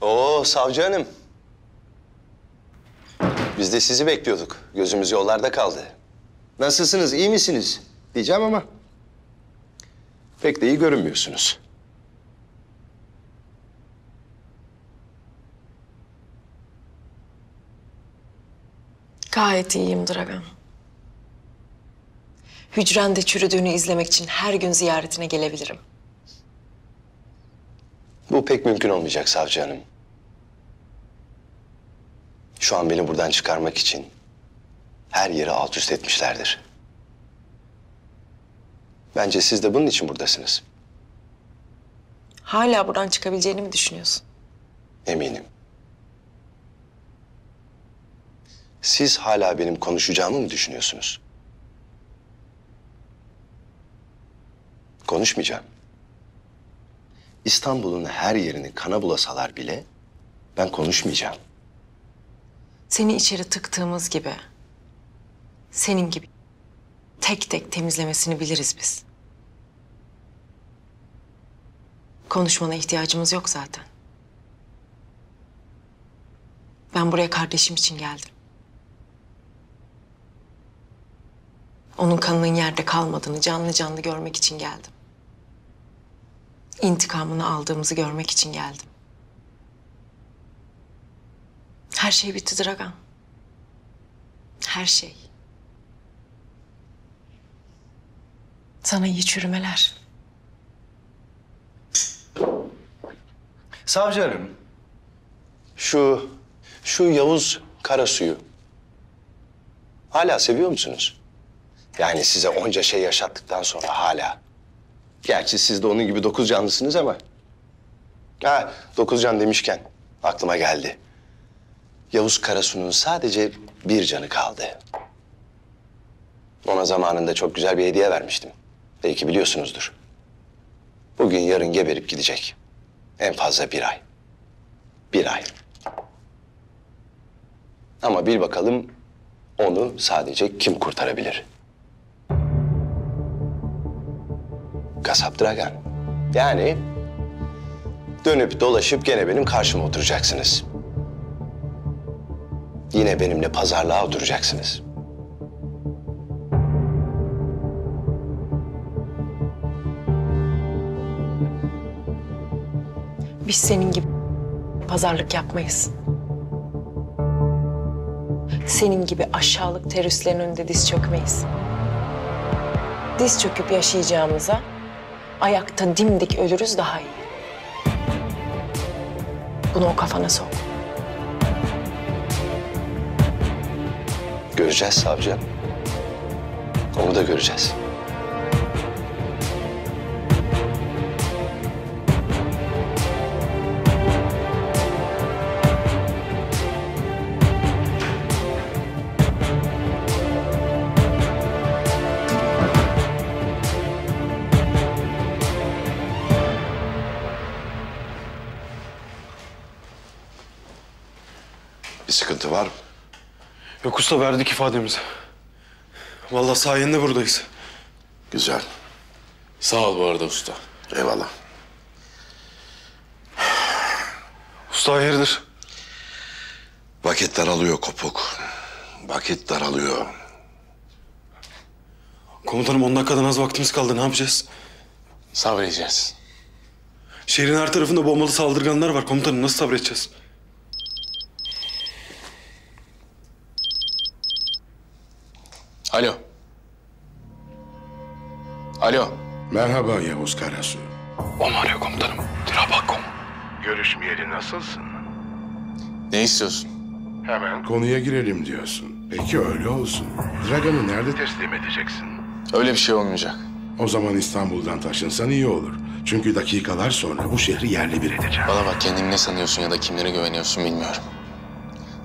Oo savcı hanım. Biz de sizi bekliyorduk. Gözümüz yollarda kaldı. Nasılsınız, iyi misiniz? Diyeceğim ama pek de iyi görünmüyorsunuz. Gayet iyiyim Dragan. Hücrende çürüdüğünü izlemek için her gün ziyaretine gelebilirim. Bu pek mümkün olmayacak savcı hanım. Şu an beni buradan çıkarmak için her yeri alt üst etmişlerdir. Bence siz de bunun için buradasınız. Hala buradan çıkabileceğini mi düşünüyorsun? Eminim. Siz hala benim konuşacağımı mı düşünüyorsunuz? Konuşmayacağım. İstanbul'un her yerini kana bulasalar bile ben konuşmayacağım. Seni içeri tıktığımız gibi, senin gibi tek tek temizlemesini biliriz biz. Konuşmana ihtiyacımız yok zaten. Ben buraya kardeşim için geldim. Onun kanının yerde kalmadığını canlı canlı görmek için geldim. İntikamını aldığımızı görmek için geldim. Her şey bitti Dragan. Her şey. Sana iyi çürümeler. Savcı hanım. Şu Yavuz Karasu'yu hala seviyor musunuz? Yani size onca şey yaşattıktan sonra hala. Gerçi siz de onun gibi 9 canlısınız ama. Ha, 9 can demişken aklıma geldi. Yavuz Karasu'nun sadece bir canı kaldı. Ona zamanında çok güzel bir hediye vermiştim. Belki biliyorsunuzdur. Bugün yarın geberip gidecek. En fazla 1 ay. 1 ay. Ama bil bakalım onu sadece kim kurtarabilir? Kasap Dragan. Yani dönüp dolaşıp gene benim karşıma oturacaksınız. Yine benimle pazarlığa oturacaksınız. Biz senin gibi pazarlık yapmayız. Senin gibi aşağılık teröristlerin önünde diz çökmeyiz. Diz çöküp yaşayacağımıza ayakta dimdik ölürüz daha iyi. Bunu o kafana sok. Göreceğiz savcı. Onu da göreceğiz. Bir sıkıntı var mı? Yok usta, verdik ifademizi. Vallahi sayende buradayız. Güzel. Sağ ol bu arada usta. Eyvallah. Usta hayırdır? Vakit daralıyor Kopuk. Vakit daralıyor. Komutanım 10 dakikadan az vaktimiz kaldı. Ne yapacağız? Sabredeceğiz. Şehrin her tarafında bombalı saldırganlar var. Komutanım nasıl sabredeceğiz? Alo. Alo. Merhaba Yavuz Karasu. O mu arıyor komutanım? Dirabakkom. Görüşmeyeli nasılsın? Ne istiyorsun? Hemen konuya girelim diyorsun. Peki öyle olsun. Dragan'ı nerede teslim edeceksin? Öyle bir şey olmayacak. O zaman İstanbul'dan taşınsan iyi olur. Çünkü dakikalar sonra bu şehri yerle bir edeceğim. Bana bak, kendini ne sanıyorsun ya da kimlere güveniyorsun bilmiyorum.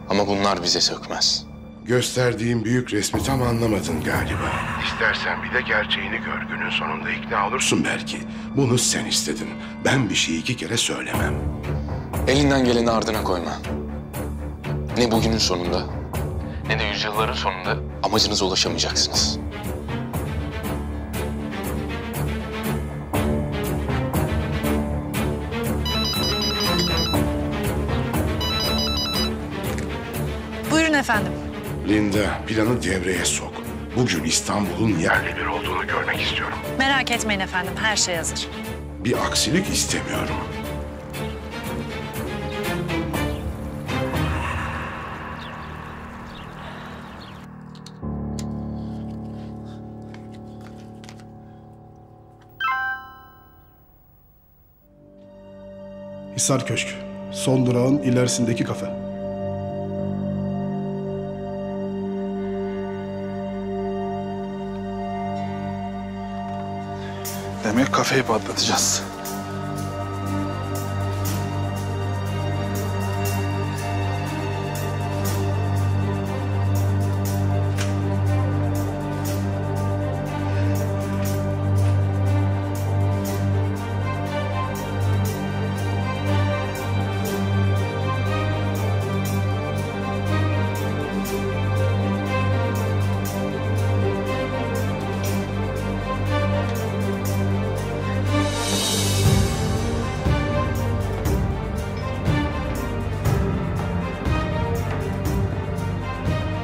Ama bunlar bize sökmez. Gösterdiğim büyük resmi tam anlamadın galiba. İstersen bir de gerçeğini gör. Günün sonunda ikna olursun belki. Bunu sen istedin. Ben bir şeyi 2 kere söylemem. Elinden geleni ardına koyma. Ne bugünün sonunda ne de yüzyılların sonunda amacınıza ulaşamayacaksınız. efendim. Linda, planı devreye sok. Bugün İstanbul'un yerli bir olduğunu görmek istiyorum. Merak etmeyin efendim, her şey hazır. Bir aksilik istemiyorum. Hisar Köşk. Son durağın ilerisindeki kafe. Demek kafeyi patlatacağız.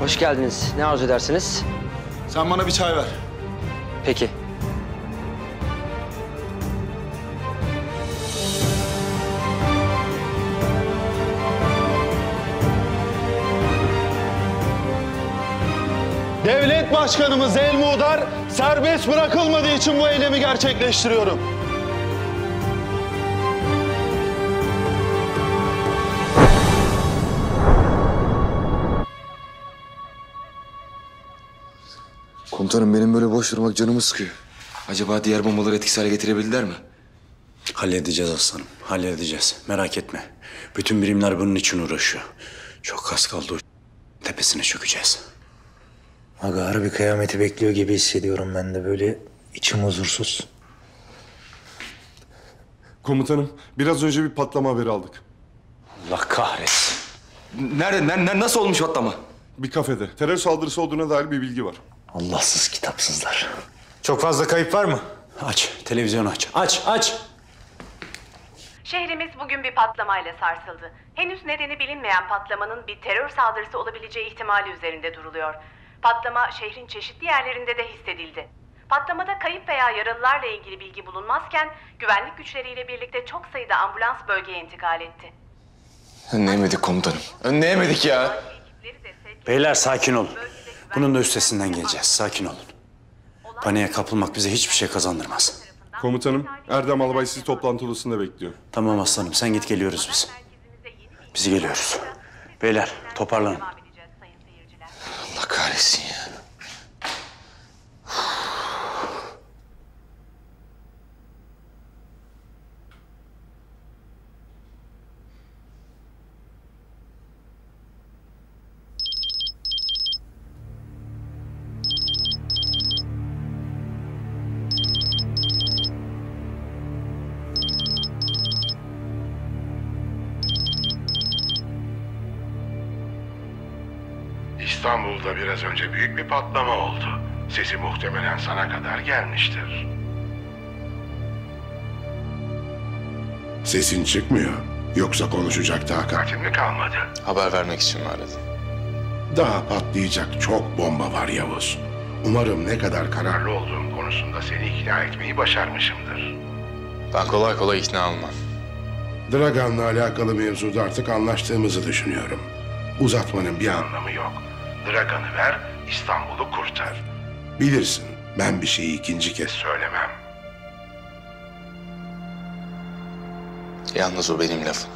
Hoş geldiniz. Ne arzu edersiniz? Sen bana bir çay ver. Peki. Devlet Başkanımız Elmudar serbest bırakılmadığı için bu eylemi gerçekleştiriyorum. Komutanım benim böyle boş durmak canımı sıkıyor. Acaba diğer bombaları etkisiz hale getirebildiler mi? Halledeceğiz aslanım, halledeceğiz. Merak etme. Bütün birimler bunun için uğraşıyor. Çok az kaldı o tepesine çökeceğiz. Aga harbi kıyameti bekliyor gibi hissediyorum ben de böyle içim huzursuz. Komutanım, biraz önce bir patlama haberi aldık. Allah kahretsin. Nerede? Nasıl olmuş patlama? Bir kafede. Terör saldırısı olduğuna dair bir bilgi var. Allahsız kitapsızlar. Çok fazla kayıp var mı? Aç, televizyonu aç. Aç! Şehrimiz bugün bir patlamayla sarsıldı. Henüz nedeni bilinmeyen patlamanın bir terör saldırısı olabileceği ihtimali üzerinde duruluyor. Patlama şehrin çeşitli yerlerinde de hissedildi. Patlamada kayıp veya yaralılarla ilgili bilgi bulunmazken güvenlik güçleriyle birlikte çok sayıda ambulans bölgeye intikal etti. Önleyemedik komutanım. Önleyemedik ya. Beyler sakin olun. Bunun da üstesinden geleceğiz. Sakin olun. Paniğe kapılmak bize hiçbir şey kazandırmaz. Komutanım, Erdem Albay sizi toplantı odasında bekliyor. Tamam aslanım, sen git, geliyoruz biz. Biz geliyoruz. Beyler toparlanın. Allah kahretsin ya. İstanbul'da biraz önce büyük bir patlama oldu. Sesi muhtemelen sana kadar gelmiştir. Sesin çıkmıyor. Yoksa konuşacak takatin mi kalmadı? Haber vermek için mi aradın? Daha patlayacak çok bomba var Yavuz. Umarım ne kadar kararlı olduğum konusunda seni ikna etmeyi başarmışımdır. Ben kolay kolay ikna olmam. Dragan'la alakalı mevzuda artık anlaştığımızı düşünüyorum. Uzatmanın bir anlamı yok. Dragan'ı ver, İstanbul'u kurtar. Bilirsin, ben bir şeyi ikinci kez söylemem. Yalnız o benim lafım.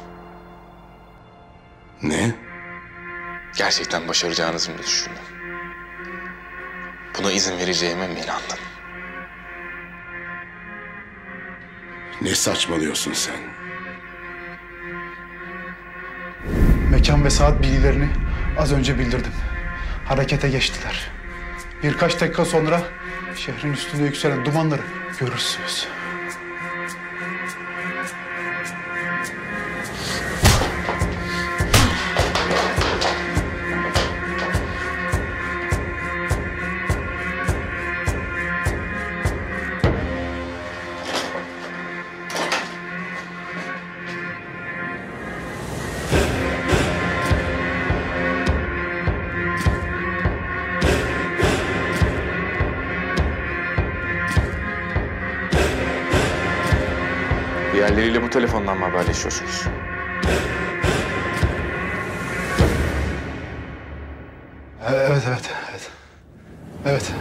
Ne? Gerçekten başaracağınızı mı düşündüm? Buna izin vereceğime mi inandın? Ne saçmalıyorsun sen? Mekan ve saat bilgilerini az önce bildirdim. Harekete geçtiler. Birkaç dakika sonra şehrin üstünde yükselen dumanları görürsünüz. biriyle bu telefondan mı haberleşiyorsunuz? Evet. Evet.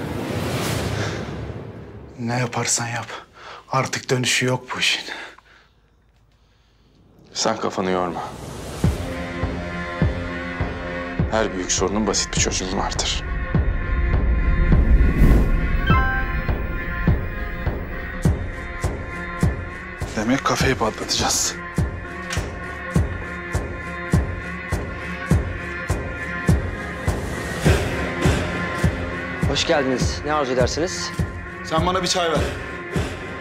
Ne yaparsan yap. Artık dönüşü yok bu işin. Sen kafanı yorma. Her büyük sorunun basit bir çözümü vardır. Demek kafeyi patlatacağız. Hoş geldiniz. Ne arzu edersiniz? Sen bana bir çay ver.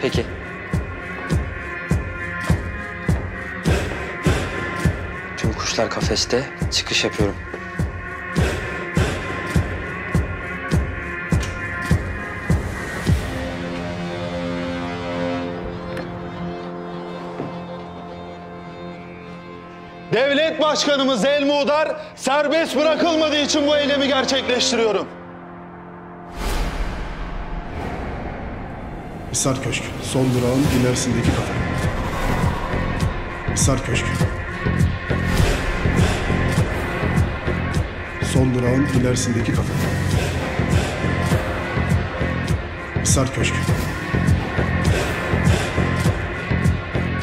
Peki. Tüm kuşlar kafeste. Çıkış yapıyorum. Devlet Başkanımız Elmudar serbest bırakılmadığı için bu eylemi gerçekleştiriyorum. Hisar Köşk, son durağın ilerisindeki kafe. Hisar Köşk. Son durağın ilerisindeki kafe. Hisar Köşk.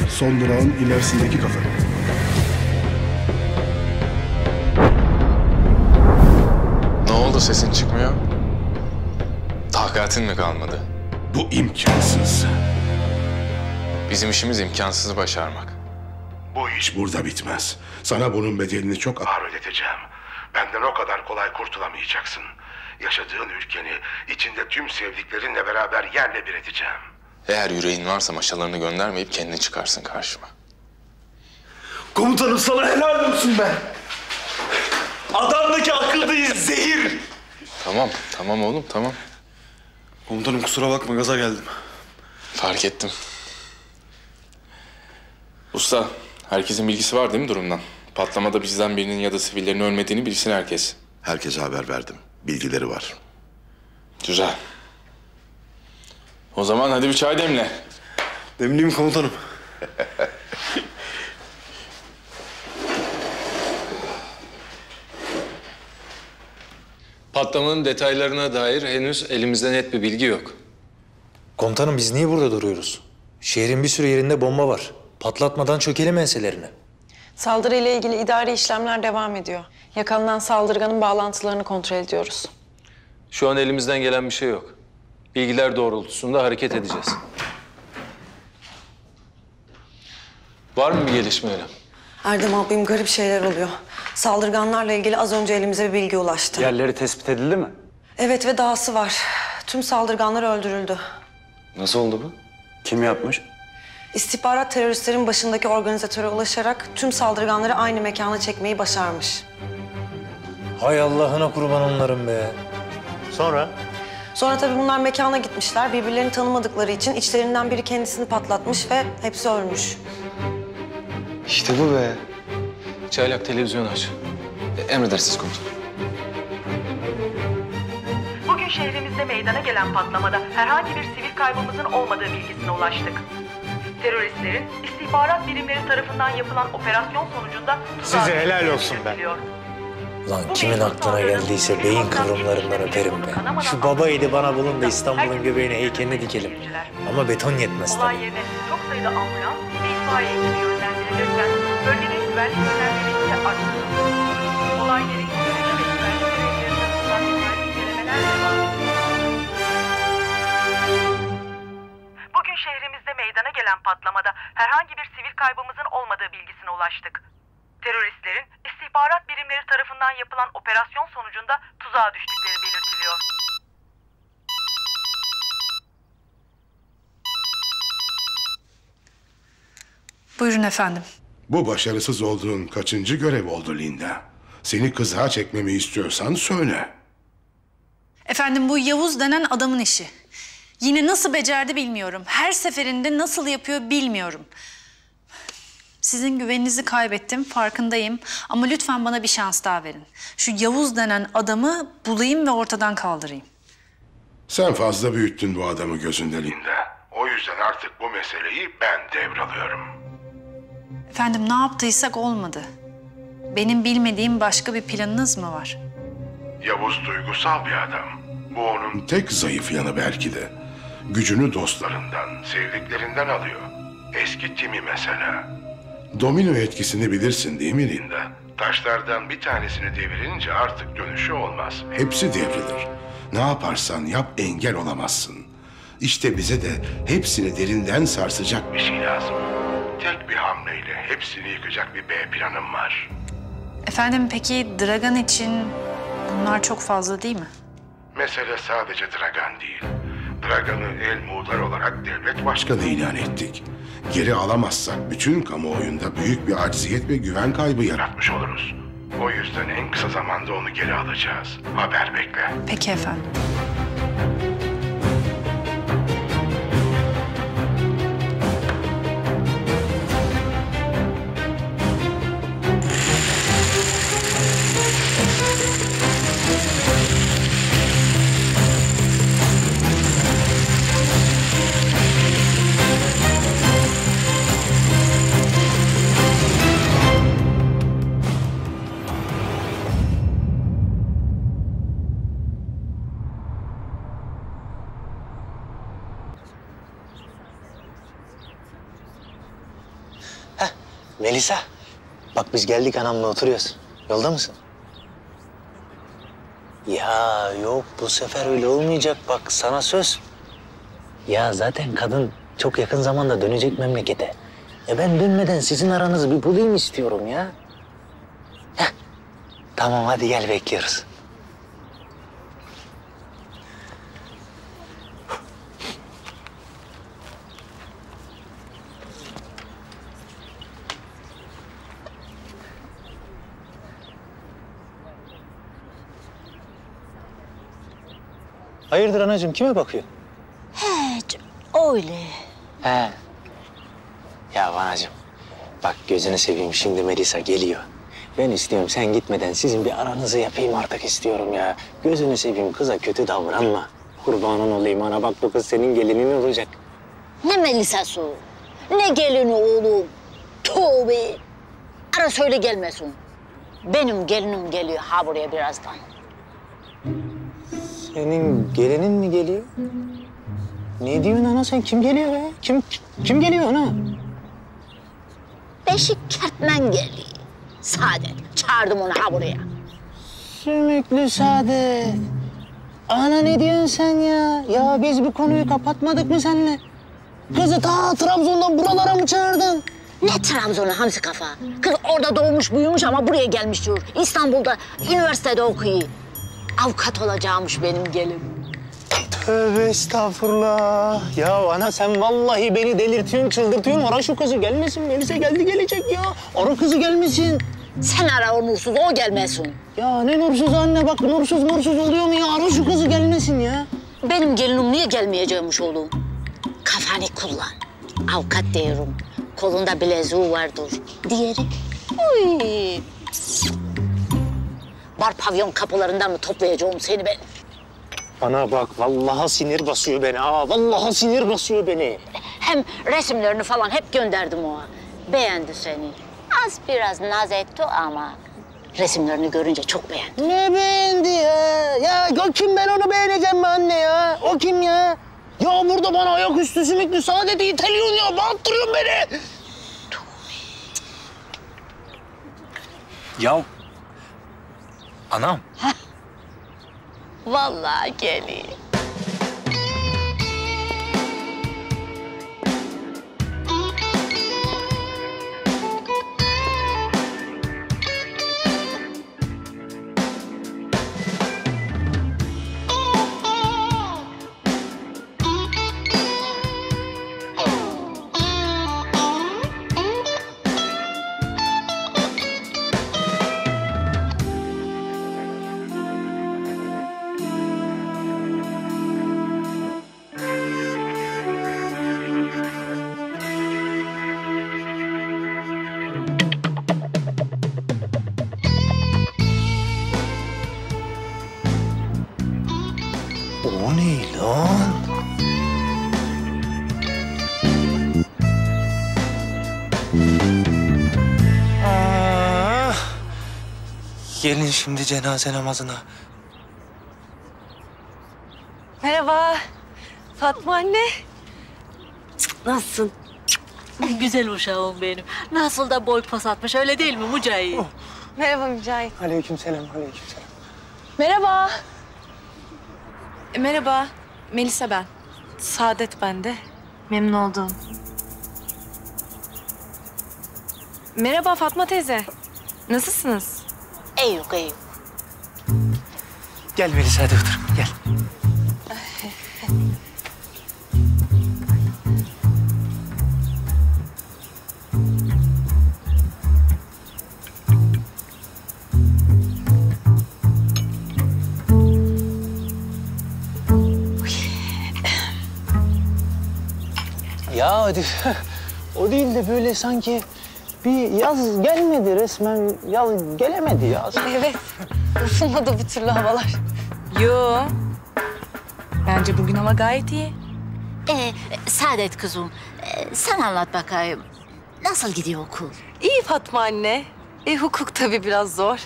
Son durağın ilerisindeki kafe. Ne oldu, sesin çıkmıyor? Takatin mi kalmadı? Bu imkansız. Bizim işimiz imkansızı başarmak. Bu iş burada bitmez. Sana bunun bedelini çok ağır ödeteceğim. Benden o kadar kolay kurtulamayacaksın. Yaşadığın ülkeni içinde tüm sevdiklerinle beraber yerle bir edeceğim. Eğer yüreğin varsa maşalarını göndermeyip kendini çıkarsın karşıma. Komutanım sana helal olsun be. Adamdaki akıl değil, zehir. Tamam oğlum, tamam. Komutanım kusura bakma, gaza geldim. Fark ettim. Usta, herkesin bilgisi var değil mi durumdan? Patlamada bizden birinin ya da sivillerin ölmediğini bilsin herkes. Herkese haber verdim. Bilgileri var. Güzel. O zaman hadi bir çay demle. Demleyeyim komutanım. Patlamanın detaylarına dair henüz elimizde net bir bilgi yok. Komutanım biz niye burada duruyoruz? Şehrin bir sürü yerinde bomba var. Patlatmadan çökelim enselerine. Saldırıyla ilgili idari işlemler devam ediyor. Yakalanan saldırganın bağlantılarını kontrol ediyoruz. Şu an elimizden gelen bir şey yok. Bilgiler doğrultusunda hareket edeceğiz. Var mı bir gelişme öyle? Erdem abim garip şeyler oluyor. Saldırganlarla ilgili az önce elimize bir bilgi ulaştı. Yerleri tespit edildi mi? Evet ve dahası var. Tüm saldırganlar öldürüldü. Nasıl oldu bu? Kim yapmış? İstihbarat teröristlerin başındaki organizatöre ulaşarak tüm saldırganları aynı mekana çekmeyi başarmış. Hay Allah'ına kurban onların be. Sonra? Sonra tabii bunlar mekana gitmişler. Birbirlerini tanımadıkları için içlerinden biri kendisini patlatmış ve hepsi ölmüş. İşte bu be. Çaylak televizyonu aç. Emredersiniz komutanım. Bugün şehrimizde meydana gelen patlamada herhangi bir sivil kaybımızın olmadığı bilgisine ulaştık. Teröristlerin istihbarat birimleri tarafından yapılan operasyon sonucunda... Size helal olsun be. Lan kimin aklına geldiyse beyin kıvrımlarından öperim be. Şu babaydı bana bulun da İstanbul'un göbeğine heykelini dikelim. Ama beton yetmez Olay tabii. yerine çok sayıda ambulans ve itfaiye ekibi yönlendirilirken bölgede güvenlik önlemleri ise arttırıldı. Olay yeri inceleme ve güvenlik görevlileri tarafından detaylı incelemeler devam ediyor. Bugün şehrimizde meydana gelen patlamada herhangi bir sivil kaybımızın olmadığı bilgisine ulaştık. Teröristlerin istihbarat birimleri tarafından yapılan operasyon sonucunda tuzağa düştükleri belirtiliyor. Buyurun efendim. Bu başarısız olduğun kaçıncı görev oldu Linda? Seni kızağa çekmemi istiyorsan söyle. Efendim bu Yavuz denen adamın işi. Yine nasıl becerdi bilmiyorum. Her seferinde nasıl yapıyor bilmiyorum. Sizin güveninizi kaybettim, farkındayım. Ama lütfen bana bir şans daha verin. Şu Yavuz denen adamı bulayım ve ortadan kaldırayım. Sen fazla büyüttün bu adamı gözünde Linda. O yüzden artık bu meseleyi ben devralıyorum. Efendim ne yaptıysak olmadı. Benim bilmediğim başka bir planınız mı var? Yavuz duygusal bir adam. Bu onun tek zayıf yanı belki de. Gücünü dostlarından, sevdiklerinden alıyor. Eski Tim'i mesela. Domino etkisini bilirsin değil mi Linda? Taşlardan bir tanesini devirince artık dönüşü olmaz. Hepsi devrilir. Ne yaparsan yap engel olamazsın. İşte bize de hepsini derinden sarsacak bir şey lazım. Tek bir hamleyle hepsini yıkacak bir B planım var. Efendim peki Dragan için bunlar çok fazla değil mi? Mesele sadece Dragan değil. Dragan'ı El Muğdar olarak devlet başkanı ilan ettik. Geri alamazsak bütün kamuoyunda büyük bir acziyet ve güven kaybı yaratmış oluruz. O yüzden en kısa zamanda onu geri alacağız. Haber bekle. Peki efendim. Melisa, bak biz geldik anamla oturuyoruz. Yolda mısın? Ya yok bu sefer öyle olmayacak bak sana söz. Ya zaten kadın çok yakın zamanda dönecek memlekete. Ben dönmeden sizin aranızı bir bulayım istiyorum ya. Heh. Tamam hadi gel bekliyoruz. Hayırdır anacığım, kime bakıyor? Hiç, öyle. He. Ya anacığım, bak gözünü seveyim şimdi Melisa geliyor. Ben istiyorum sen gitmeden sizin bir aranızı yapayım artık istiyorum ya. Gözünü seveyim kıza kötü davranma. Kurbanın olayım ana bak bu kız senin gelinin olacak. Ne Melisa'sı, ne gelini oğlum. Tövbe. Ara söyle gelmesin. Benim gelinim geliyor ha buraya birazdan. Senin gelinin mi geliyor? Ne diyorsun ana sen? Kim geliyor be? Kim geliyor ana? Beşik kertmen geliyor. Saadet. Çağırdım onu ha buraya. Sümüklü Saadet. Ana ne diyorsun sen ya? Ya biz bu konuyu kapatmadık mı seninle? Kızı ta Trabzon'dan buralara mı çağırdın? Ne Trabzon'u hamsi kafa? Kız orada doğmuş büyümüş ama buraya gelmiş diyor. İstanbul'da üniversitede okuyor. Avukat olacakmış benim gelinim. Tövbe estağfurullah. Ya ana sen vallahi beni delirtiyorsun, çıldırtıyorsun. Ara şu kızı gelmesin. Melisa geldi gelecek ya. Ara kızı gelmesin. Sen ara o nursuz, o gelmesin. Ya ne nursuz anne bak nursuz oluyor mu ya? Ara şu kızı gelmesin ya. Benim gelinim niye gelmeyeceğimiş oğlum? Kafanı kullan. Avukat diyorum. Kolunda bileziği vardır. Diğeri? Uy. Bar pavyon kapılarından mı toplayacağım seni ben? Bana bak vallahi sinir basıyor beni ha. Vallahi sinir basıyor beni. Hem resimlerini falan hep gönderdim ona. Beğendi seni. Az biraz naz etti ama resimlerini görünce çok beğendi. Ne beğendi ya? Ya o kim ben onu beğeneceğim mi anne ya? O kim ya? Ya burada bana ayaküstü sümüklü Saadet'i iteliyorsun ya. Bağırttırıyorsun beni. Ya anam. Vallahi geliyor. gelin şimdi cenaze namazına. Merhaba. Fatma anne. Nasılsın? Güzel uşağım benim. Nasıl da boy pas atmış öyle değil mi Mücahit? Merhaba Mücahit. Aleykümselam, aleykümselam. Merhaba. Merhaba. Melisa ben. Saadet ben de. Memnun oldum. Merhaba Fatma teyze. Nasılsınız? İyi yok, iyi. Gel Melisa, hadi otur, gel. Ya hadi. O değil de böyle sanki bir yaz gelmedi resmen. Yaz gelemedi ya. Evet. Isınmadı bir türlü havalar. Yo. Bence bugün hava gayet iyi. Saadet kızım, sen anlat bakayım. Nasıl gidiyor okul? İyi Fatma anne. Hukuk tabii biraz zor.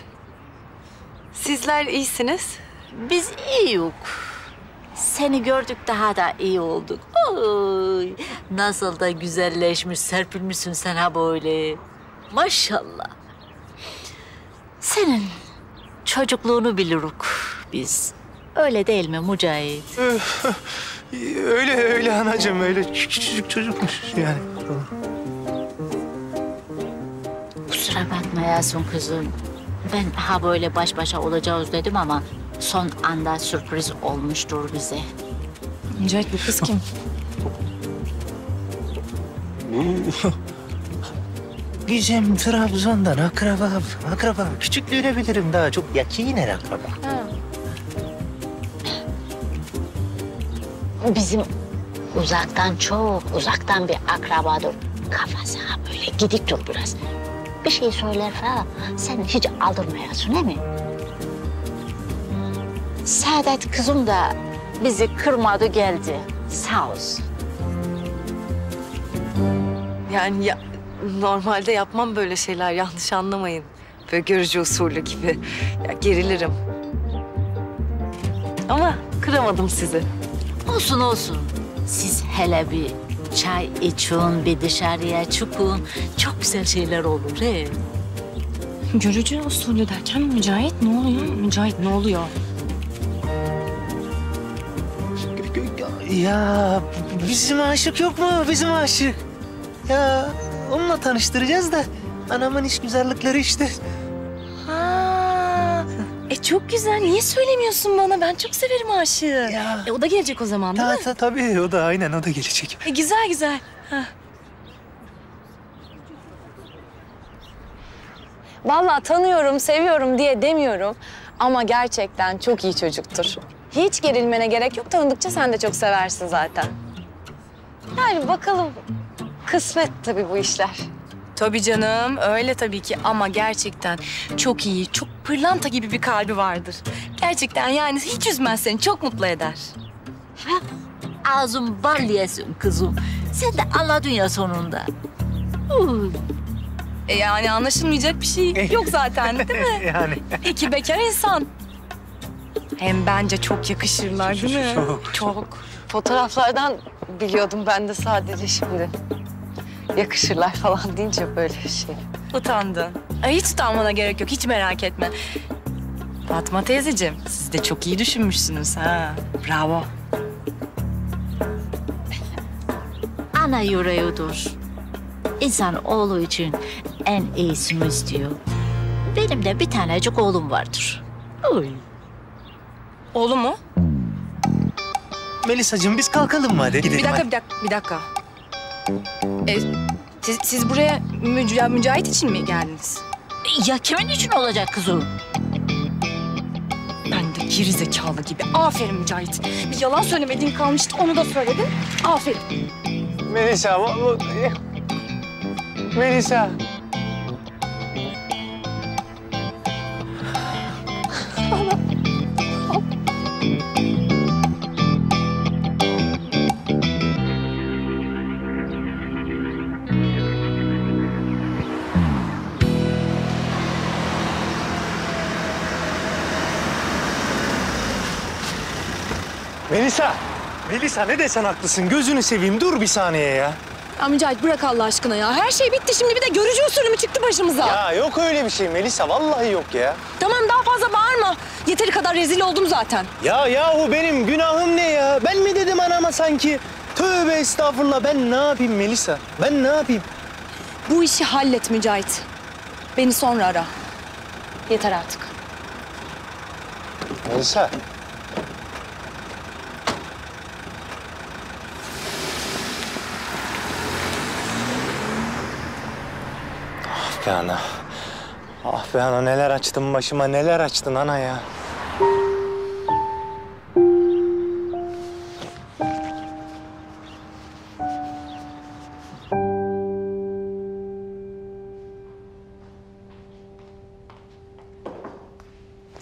Sizler iyisiniz. Biz iyi yok. Seni gördük daha da iyi olduk. Oy, nasıl da güzelleşmiş, serpilmişsin sen ha böyle. Maşallah. Senin çocukluğunu biliruk biz. Öyle değil mi Mücahit? Öyle anacığım, öyle küçücük çocukmuş yani. Kusura bakma Yasun kızım. Ben ha böyle baş başa olacağız dedim ama son anda sürpriz olmuştur bize. Mücahit bu kız kim? Bizim Trabzon'dan akraba. Küçüklüğüne bilirim daha çok yakinen akraba. Bizim çok uzaktan bir akrabadır. Kafası ha böyle gidiktir biraz. Bir şey söyler falan sen hiç aldırmayasın değil mi? Saadet kızım da bizi kırmadı geldi. Sağ olsun. Yani normalde yapmam böyle şeyler, yanlış anlamayın. Böyle görücü usulü gibi. Ya, gerilirim. Ama kıramadım sizi. Olsun. Siz hele bir çay için, bir dışarıya çıkın. Çok güzel şeyler olur he. Görücü usulü derken Mücahit ne oluyor? Mücahit ne oluyor? Ya bizim aşık yok mu? Bizim aşık. Ya onunla tanıştıracağız da anamın iş güzellikleri işte. Ha, çok güzel. Niye söylemiyorsun bana? Ben çok severim aşığı. Ya. O da gelecek o zaman değil mi? Tabii o da gelecek. Güzel. Ha. Vallahi tanıyorum, seviyorum diye demiyorum. Ama gerçekten çok iyi çocuktur. Hiç gerilmene gerek yok. Tanıdıkça sen de çok seversin zaten. Yani bakalım. Kısmet tabii bu işler. Tabii canım, öyle tabii ki ama gerçekten çok iyi, çok pırlanta gibi bir kalbi vardır. Gerçekten yani hiç üzmez seni, çok mutlu eder. Ağzım bal yesin kızım. Sen de anladın ya sonunda. Yani anlaşılmayacak bir şey yok zaten değil mi? Yani. İki bekar insan. Hem bence çok yakışırlar değil mi? Çok. Fotoğraflardan biliyordum ben de sadece şimdi. Yakışırlar falan deyince böyle bir şey. Utandın. Hiç utanmana gerek yok, hiç merak etme. Fatma teyzeciğim, siz de çok iyi düşünmüşsünüz ha. Bravo. Ana yüreğidir. İnsan oğlu için en iyisini istiyor. Benim de bir tanecik oğlum vardır. Oy. Oğlu mu? Melisacığım biz kalkalım mı hadi? Gidelim Bir dakika. Siz buraya Mücahit için mi geldiniz? Ya kimin için olacak kızım? Ben de geri zekalı gibi. Aferin Mücahit. Bir yalan söylemediğin kalmıştı, onu da söyledin. Aferin. Melisa. Melisa ne desen haklısın. Gözünü seveyim dur bir saniye ya. Ya Mücahit bırak Allah aşkına ya. Her şey bitti şimdi bir de görücü usulü mü çıktı başımıza? Ya yok öyle bir şey Melisa. Vallahi yok ya. Tamam daha fazla bağırma. Yeteri kadar rezil oldum zaten. Ya yahu benim günahım ne ya? Ben mi dedim anama sanki? Tövbe estağfurullah. Ben ne yapayım Melisa? Ben ne yapayım? Bu işi hallet Mücahit. Beni sonra ara. Yeter artık. Melisa. Ah be ana. Ah be ana neler açtın başıma neler açtın ana ya.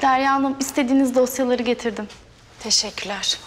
Derya Hanım, istediğiniz dosyaları getirdim. Teşekkürler.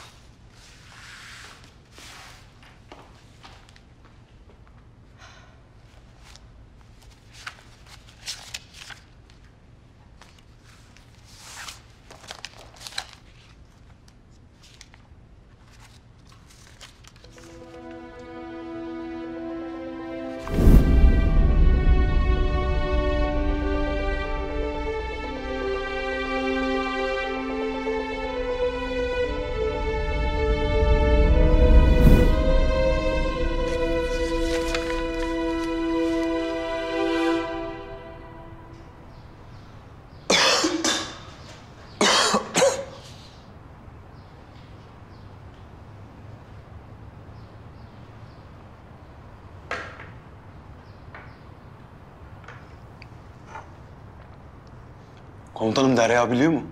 Komutanım Derya biliyor mu?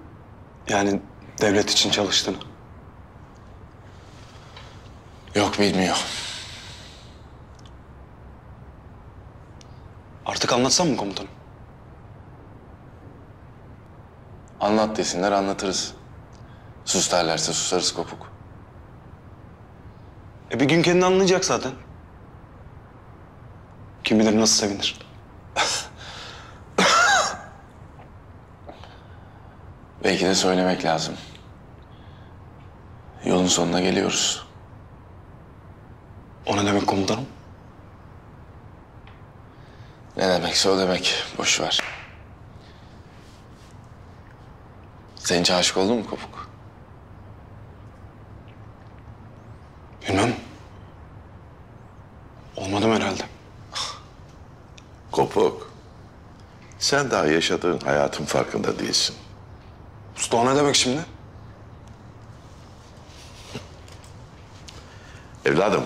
Yani devlet için çalıştığını. Yok bilmiyor. Artık anlatsam mı komutanım? Anlat desinler anlatırız. Sus derlerse susarız kopuk. Bir gün kendi anlayacak zaten. Kim bilir nasıl sevinir. Belki de söylemek lazım. Yolun sonuna geliyoruz. O ne demek komutanım? Ne demekse o demek. Boş ver. Sen hiç aşık oldun mu kopuk? Bilmem. Olmadım herhalde. Kopuk. Sen daha yaşadığın hayatın farkında değilsin. Usta o ne demek şimdi? Evladım.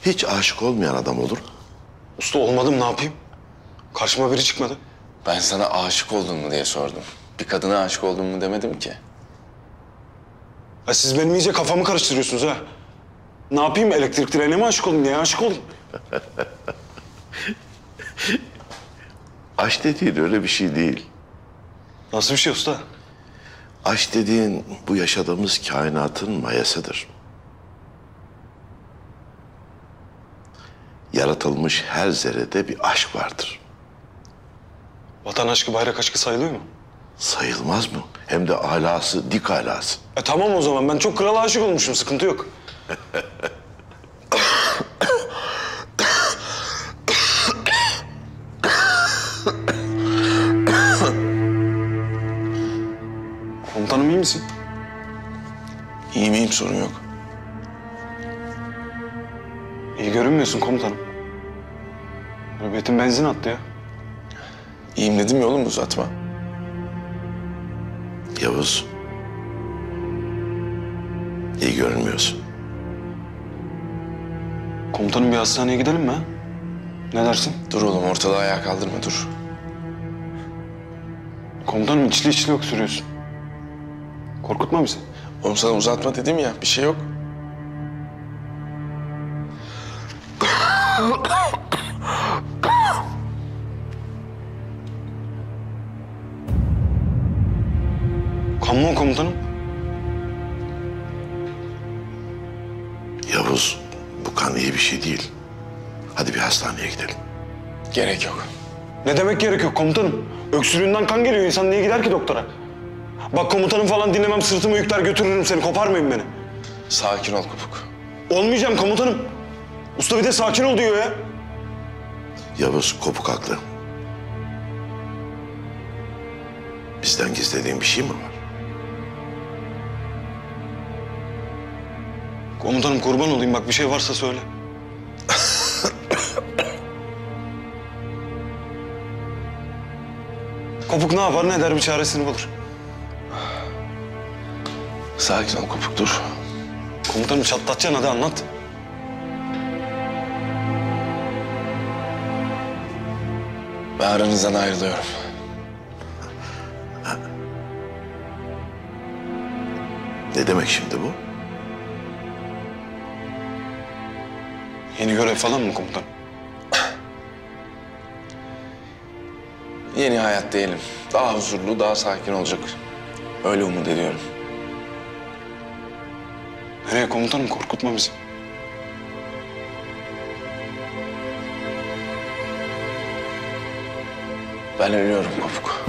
Hiç aşık olmayan adam olur. Usta olmadım ne yapayım? Karşıma biri çıkmadı. Ben sana aşık oldun mu diye sordum. Bir kadına aşık oldun mu demedim ki. Ha, siz benim iyice kafamı karıştırıyorsunuz ha. Ne yapayım? Elektrik direğine mi aşık olayım? Neye aşık olayım? Aşk dediğin öyle bir şey değil. Nasıl bir şey usta? Aşk dediğin bu yaşadığımız kainatın mayasıdır. Yaratılmış her zerrede bir aşk vardır. Vatan aşkı, bayrak aşkı sayılıyor mu? Sayılmaz mı? Hem de alası, dik alası. Tamam o zaman. Ben çok krala aşık olmuşum. Sıkıntı yok. Komutanım iyi misin? İyi miyim sorun yok. İyi görünmüyorsun komutanım. Nöbetin benzin attı ya. İyiyim dedim ya oğlum uzatma. Yavuz. İyi görünmüyorsun. Komutanım bir hastaneye gidelim mi ha? Ne dersin? Dur oğlum ortalığı ayağa kaldırma dur. Komutanım içli içli öksürüyorsun. Korkutma bizi. Oğlum sana uzatma dedim ya bir şey yok. Kan mı o komutanım? Yavuz, bu Bu kan iyi bir şey değil. Hadi bir hastaneye gidelim. Gerek yok. Ne demek gerek yok komutanım? Öksürüğünden kan geliyor. İnsan niye gider ki doktora? Bak komutanım falan dinlemem, sırtımı yükler götürürüm seni. Koparmayın beni. Sakin ol Kopuk. Olmayacağım komutanım. Usta bir de sakin ol diyor ya. Yavuz, Kopuk haklı. Bizden gizlediğin bir şey mi var? Komutanım kurban olayım, bak bir şey varsa söyle. Kopuk ne yapar ne eder, bir çaresini bulur. Sakin ol Kopuk, dur. Komutanım çatlatacaksın, hadi anlat. Ben aranızdan ayrılıyorum. Ne demek şimdi bu? Yeni görev falan mı komutanım? Yeni hayat diyelim. Daha huzurlu, daha sakin olacak. Öyle umut ediyorum. Nereye komutanım? Korkutma bizi. Ben ölüyorum Kopuk.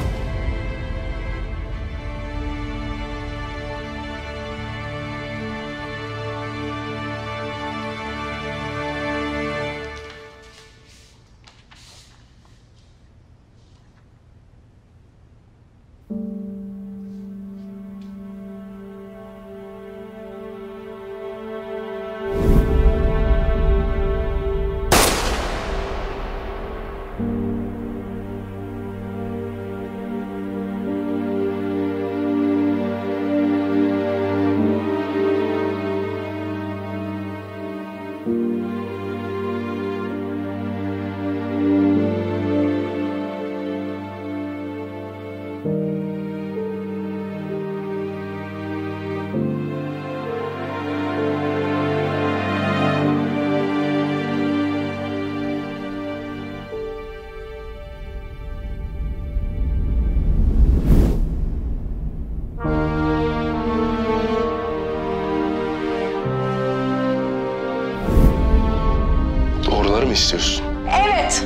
Doğruları mı istiyorsun? Evet.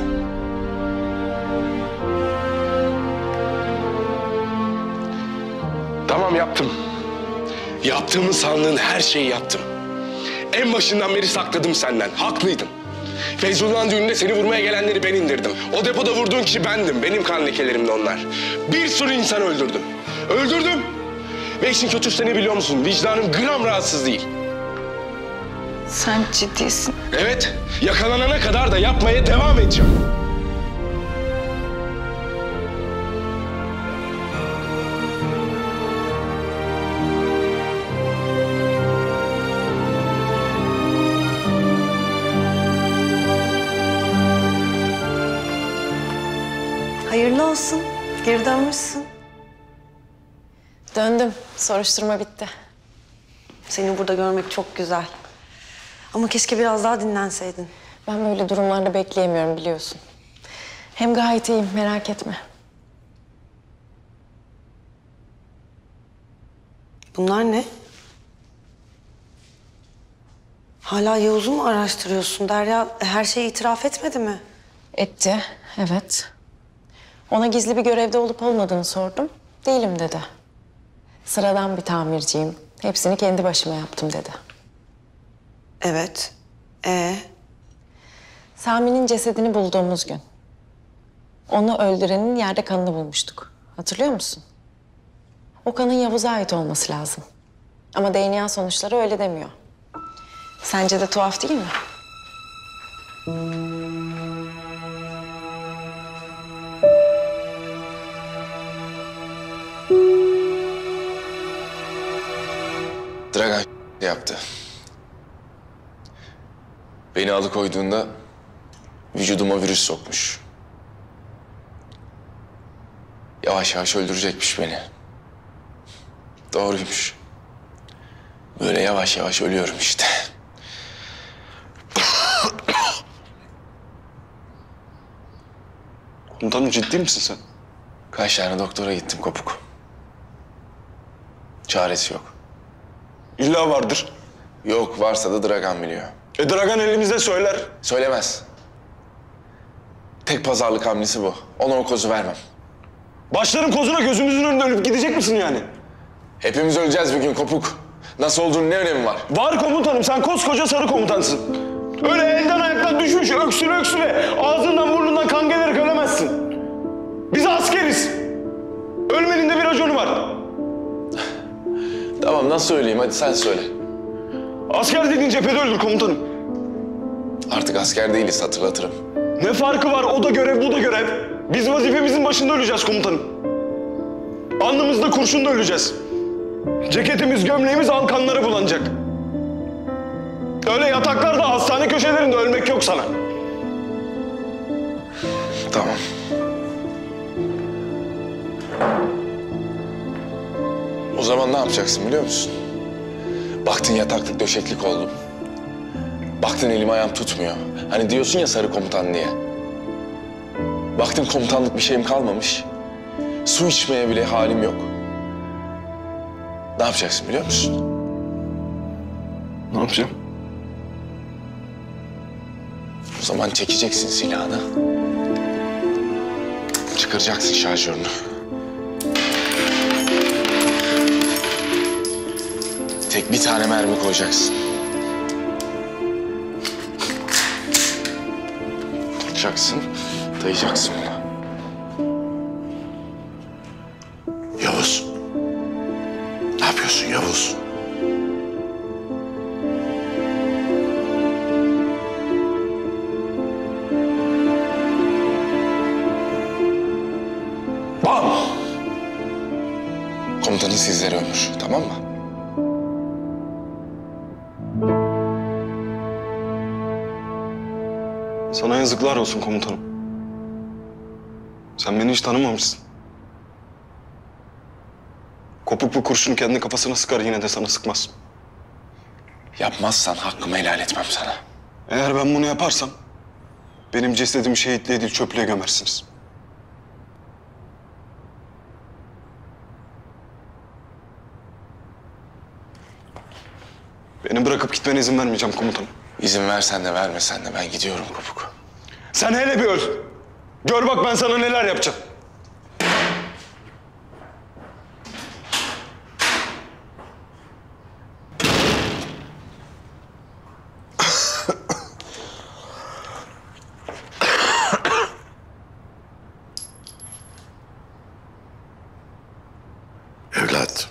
Tamam, yaptım. Yaptığımı sandığın her şeyi yaptım. En başından beri sakladım senden. Haklıydın. Feyzullah'ın düğününde seni vurmaya gelenleri ben indirdim. O depoda vurduğun kişi bendim. Benim kan lekelerimdi onlar. Bir sürü insan öldürdüm. Öldürdüm. Ve işin kötüsü ne biliyor musun? Vicdanım gram rahatsız değil. Sen ciddisin. Evet, yakalanana kadar da yapmaya devam edeceğim. Hayırlı olsun. Geri dönmüşsün. Döndüm. Soruşturma bitti. Seni burada görmek çok güzel. Ama keşke biraz daha dinlenseydin. Ben böyle durumlarda bekleyemiyorum biliyorsun. Hem gayet iyiyim, merak etme. Bunlar ne? Hala Yavuz'u mu araştırıyorsun? Derya her şeyi itiraf etmedi mi? Etti, evet. Ona gizli bir görevde olup olmadığını sordum. Değilim dedi. Sıradan bir tamirciyim. Hepsini kendi başıma yaptım dedi. Evet. Sami'nin cesedini bulduğumuz gün. Onu öldürenin yerde kanını bulmuştuk. Hatırlıyor musun? O kanın Yavuz'a ait olması lazım. Ama DNA sonuçları öyle demiyor. Sence de tuhaf değil mi? Dragan yaptı. Beni alıkoyduğunda vücuduma virüs sokmuş. Yavaş yavaş öldürecekmiş beni. Doğruymuş. Böyle yavaş yavaş ölüyorum işte. Komutanım ciddi misin sen? Kaç tane doktora gittim Kopuk. Çaresi yok. İlla vardır. Yok, varsa da Dragan biliyor. Dragan elimizde söyler. Söylemez. Tek pazarlık hamlesi bu. Ona o kozu vermem. Başların kozuna gözümüzün önünde ölüp gidecek misin yani? Hepimiz öleceğiz bir gün Kopuk. Nasıl olduğunun ne önemi var? Var komutanım, sen koskoca sarı komutansın. Öyle elden ayaktan düşmüş öksüre öksüre ağzından burnundan kan gelerek ölemezsin. Biz askeriz. Ölmenin de bir raconu var. Tamam, nasıl söyleyeyim? Hadi sen söyle. Asker dediğin cephede öldür komutanım. Artık asker değiliz, hatırlatırım. Ne farkı var? O da görev, bu da görev. Biz vazifemizin başında öleceğiz komutanım. Alnımızda kurşunla öleceğiz. Ceketimiz, gömleğimiz al kanlara bulanacak. Öyle yataklarda, hastane köşelerinde ölmek yok sana. Tamam. O zaman ne yapacaksın biliyor musun? Baktın yataklık döşeklik oldum. Baktın elim ayağım tutmuyor. Hani diyorsun ya sarı komutan diye. Baktın komutanlık bir şeyim kalmamış. Su içmeye bile halim yok. Ne yapacaksın biliyor musun? Ne yapacağım? O zaman çekeceksin silahını. Çıkaracaksın şarjörünü. Tek bir tane mermi koyacaksın. Tutacaksın, dayayacaksın buna. Yavuz. Ne yapıyorsun Yavuz? Bam! Komutanın sizlere ömür, tamam mı? Sana yazıklar olsun komutanım. Sen beni hiç tanımamışsın. Kopuk bir kurşunu kendi kafasına sıkar, yine de sana sıkmaz. Yapmazsan hakkımı helal etmem sana. Eğer ben bunu yaparsam benim cesedimi şehitliğe değil çöplüğe gömersiniz. Beni bırakıp gitmene izin vermeyeceğim komutanım. İzin versen de vermesen de ben gidiyorum Kopuk. Sen hele bir öl. Gör bak ben sana neler yapacağım. Evlat.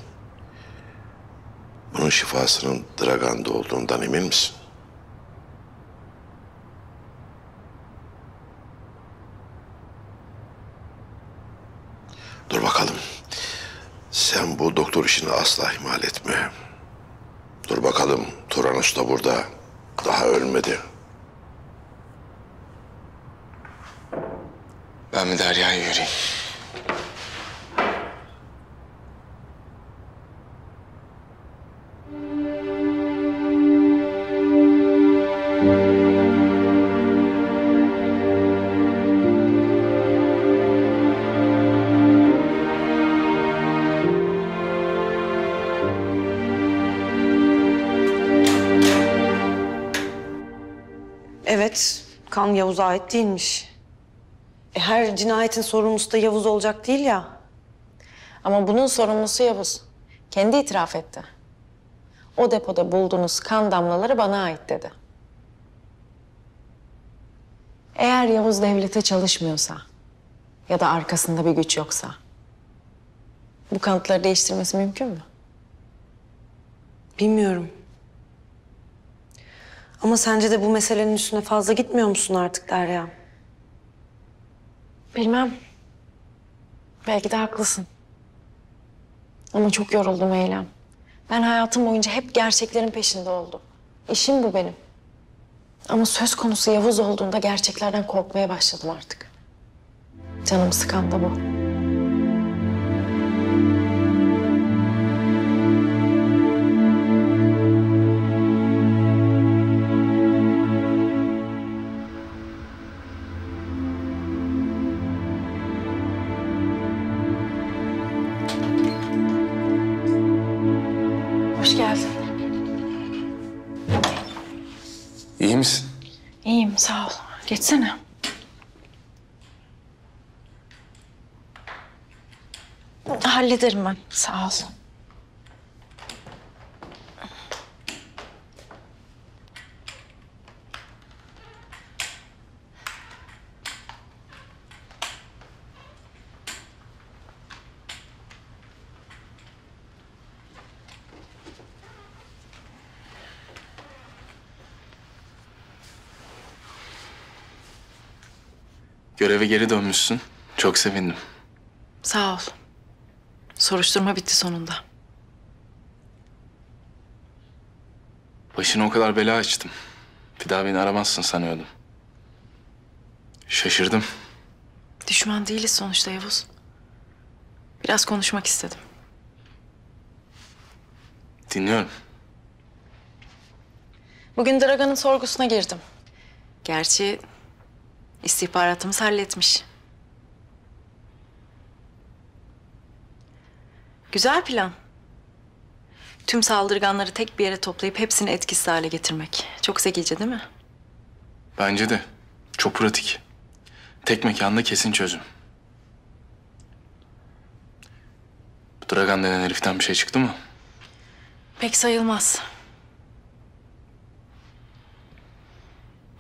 Bunun şifasının Dragan'da olduğundan emin misin? Dur bakalım. Sen bu doktor işini asla ihmal etme. Dur bakalım. Turan Usta burada. Daha ölmedi. Ben bir Derya'yı yürüyeyim. Evet, kan Yavuz'a ait değilmiş. Her cinayetin sorumlusu da Yavuz olacak değil ya. Ama bunun sorumlusu Yavuz. Kendi itiraf etti. O depoda bulduğunuz kan damlaları bana ait dedi. Eğer Yavuz devlete çalışmıyorsa ya da arkasında bir güç yoksa bu kanıtları değiştirmesi mümkün mü? Bilmiyorum. Ama sence de bu meselenin üstüne fazla gitmiyor musun artık Derya? Bilmem. Belki de haklısın. Ama çok yoruldum Eylem. Ben hayatım boyunca hep gerçeklerin peşinde oldum. İşim bu benim. Ama söz konusu Yavuz olduğunda gerçeklerden korkmaya başladım artık. Canımı sıkan da bu. Hoş geldin. İyi misin? İyiyim, sağ ol. Geçsene. Hallederim ben, sağ ol. Göreve geri dönmüşsün. Çok sevindim. Sağ ol. Soruşturma bitti sonunda. Başına o kadar bela açtım. Bir daha beni aramazsın sanıyordum. Şaşırdım. Düşman değiliz sonuçta Yavuz. Biraz konuşmak istedim. Dinliyorum. Bugün Dragan'ın sorgusuna girdim. Gerçi istihbaratımız halletmiş. Güzel plan. Tüm saldırganları tek bir yere toplayıp hepsini etkisiz hale getirmek. Çok zekice değil mi? Bence de. Çok pratik. Tek mekanda kesin çözüm. Bu Dragan denen heriften bir şey çıktı mı? Pek sayılmaz.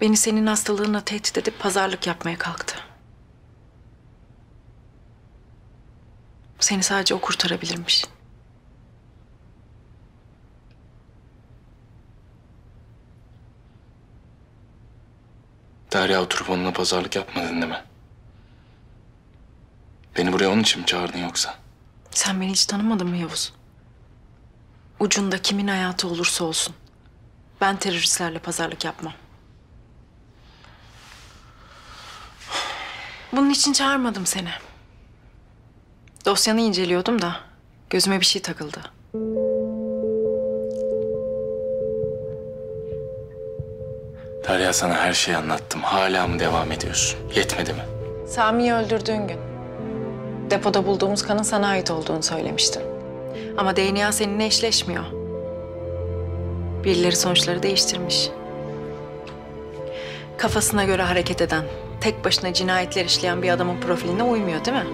Beni senin hastalığınla tehdit edip pazarlık yapmaya kalktı. Seni sadece o kurtarabilirmiş. Derya oturup onunla pazarlık yapmadın değil mi? Beni buraya onun için mi çağırdın yoksa? Sen beni hiç tanımadın mı Yavuz? Ucunda kimin hayatı olursa olsun. Ben teröristlerle pazarlık yapmam. Bunun için çağırmadım seni. Dosyanı inceliyordum da gözüme bir şey takıldı. Derya, sana her şeyi anlattım. Hala mı devam ediyorsun? Yetmedi mi? Sami'yi öldürdüğün gün depoda bulduğumuz kanın sana ait olduğunu söylemiştin. Ama DNA seninle eşleşmiyor. Birileri sonuçları değiştirmiş. Kafasına göre hareket eden, tek başına cinayetler işleyen bir adamın profiline uymuyor değil mi?